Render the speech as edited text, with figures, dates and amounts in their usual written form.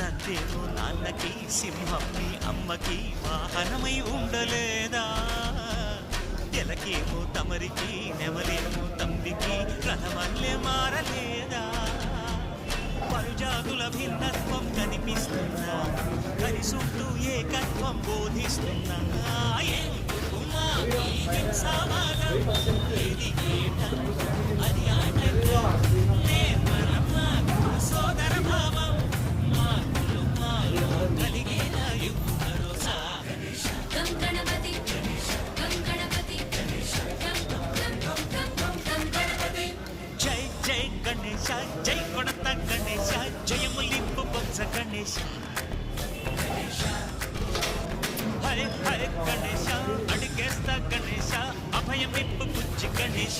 తండ్రేమో నాన్నకి సింహం మీ అమ్మకి వాహనమై ఉండలేదా? ఎలకేమో తమరికి నెమలేమో తంబికి రథమల్లే మారలేదా? పలుజాతుల భిన్నత్వం కనిపిస్తున్నా, కలిసుంటూ ఏకత్వం బోధిస్తున్నా. ఏది ఏట అది ఆట సోదర భావం మార్పులు మాలో కలిగేలా యుగలో గం గణపతి గం గణపతి గణపతి. జై జై గణేశ జై కొడత గణేశ జయములింపు బొత్స గణేశ. హరే హరే గణేశ అడిగేస్తా గణేశ అభయమిప్పు బుజ్జి గణేశ.